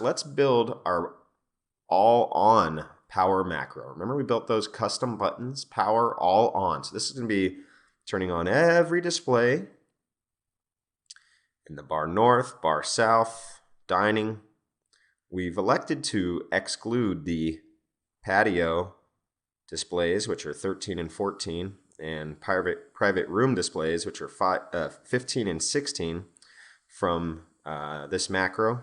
let's build our all on power macro. Remember we built those custom buttons, power all on. So this is going to be turning on every display in the bar north, bar south, dining. We've elected to exclude the patio displays, which are 13 and 14, and private room displays, which are 15 and 16 from this macro,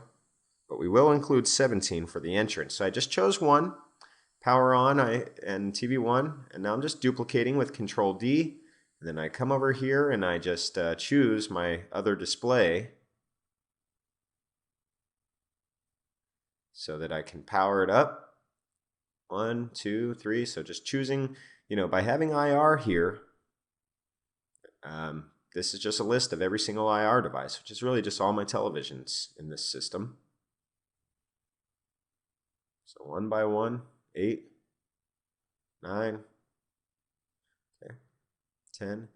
but we will include 17 for the entrance. So I just chose one, power on and TV1, and now I'm just duplicating with Control D. And then I come over here and I just choose my other display so that I can power it up. 1, 2, 3. So just choosing, by having IR here, this is just a list of every single IR device, which is really just all my televisions in this system. So 1 by 1, 8, 9, okay, 10.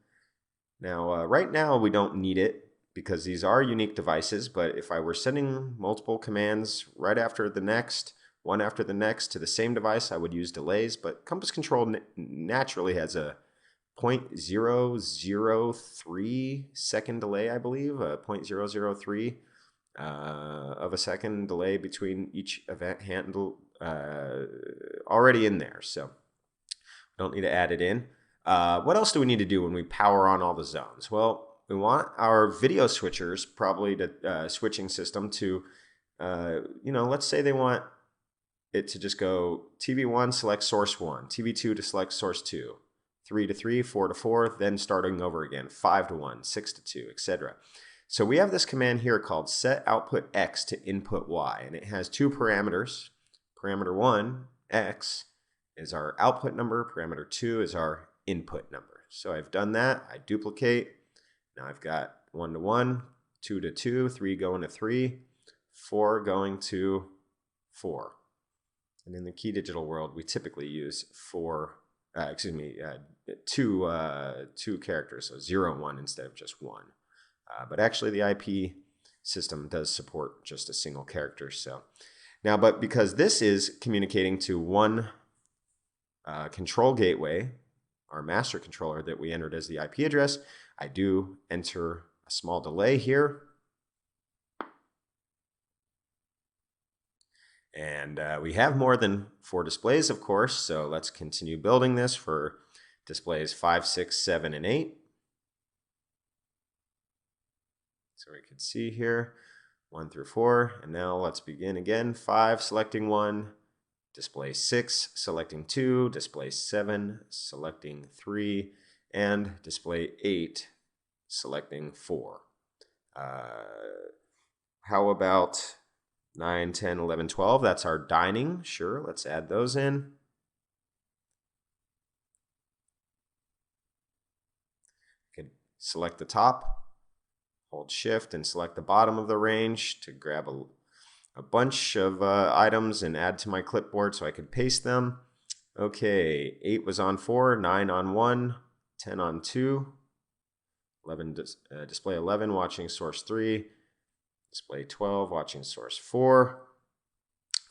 Now, right now we don't need it because these are unique devices, but if I were sending multiple commands right after the next, one after the next to the same device, I would use delays, but Compass Control naturally has a 0.003 second delay, I believe, a 0.003 of a second delay between each event handle already in there. So don't need to add it in. What else do we need to do when we power on all the zones? Well, we want our video switchers, probably the switching system to, let's say they want it to just go TV1, select source 1, TV2 to select source 2, 3 to 3, 4 to 4, then starting over again, 5 to 1, 6 to 2, etc. So we have this command here called set output X to input Y, and it has two parameters. Parameter 1, X, is our output number. Parameter 2 is our input number. So I've done that. I duplicate. Now I've got 1 to 1, 2 to 2, 3 going to 3, 4 going to 4. And in the key digital world, we typically use two characters, so 0 and 1 instead of just 1. But actually the IP system does support just a single character. So now, but because this is communicating to one control gateway, our master controller that we entered as the IP address, I do enter a small delay here. And we have more than 4 displays, of course, so let's continue building this for displays 5, 6, 7, and 8. So we can see here 1 through 4, and now let's begin again. 5, selecting 1, display 6, selecting 2, display 7, selecting 3, and display 8, selecting 4. How about 9, 10, 11, 12? That's our dining. Sure, let's add those in. Could select the top, hold shift, and select the bottom of the range to grab a bunch of items and add to my clipboard so I could paste them. Okay, 8 was on 4, 9 on 1, 10 on 2, 11 display 11 watching source 3, display 12 watching source 4.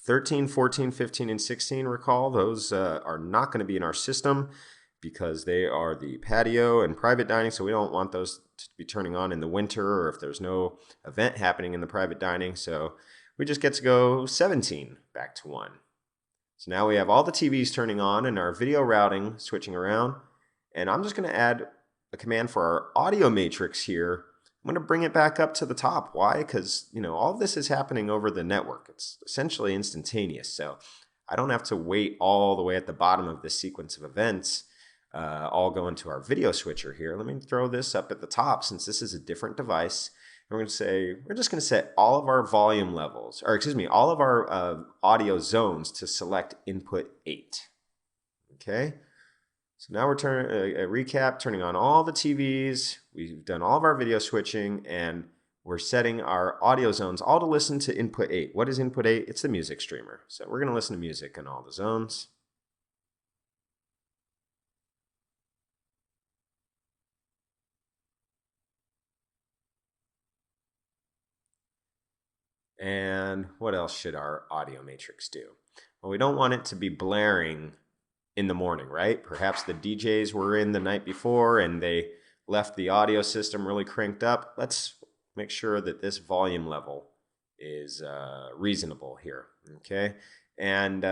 13, 14, 15, and 16, recall, those are not going to be in our system because they are the patio and private dining, so we don't want those to be turning on in the winter or if there's no event happening in the private dining. So we just get to go 17 back to 1. So now we have all the TVs turning on and our video routing switching around. And I'm just going to add a command for our audio matrix here. I'm going to bring it back up to the top. Why? Because, all of this is happening over the network. It's essentially instantaneous. So I don't have to wait all the way at the bottom of this sequence of events, all go into our video switcher here. Let me throw this up at the top since this is a different device. And we're just going to set all of our volume levels, all of our audio zones to select input 8. Okay. So now we're turning a recap, turning on all the TVs. We've done all of our video switching, and we're setting our audio zones all to listen to input 8. What is input 8? It's the music streamer. So we're going to listen to music in all the zones. And what else should our audio matrix do? Well, we don't want it to be blaring in the morning, right? Perhaps the DJs were in the night before and they left the audio system really cranked up. Let's make sure that this volume level is reasonable here, okay? And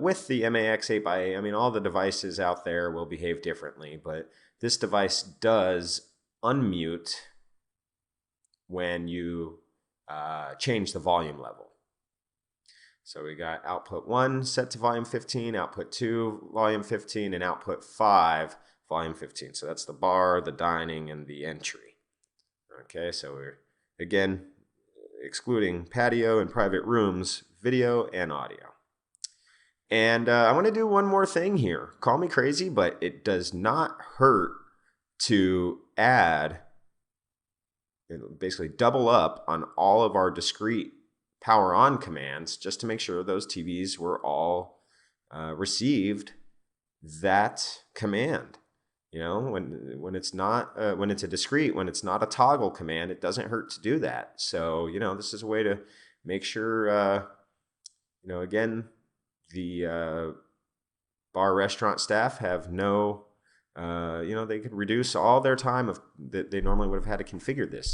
with the MAX 8x8, I mean, all the devices out there will behave differently, but this device does unmute when you change the volume level. So we got output 1 set to volume 15, output 2 volume 15, and output 5 volume 15. So that's the bar, the dining, and the entry. Okay, so we're, again, excluding patio and private rooms, video and audio. And I want to do one more thing here. Call me crazy, but it does not hurt to add, basically double up on all of our discrete power on commands just to make sure those TVs were all received that command. You know, when it's not when it's a discrete, when it's not a toggle command, it doesn't hurt to do that. So you know, this is a way to make sure you know, again, the bar restaurant staff have no you know, they could reduce all their time of that they normally would have had to configure this.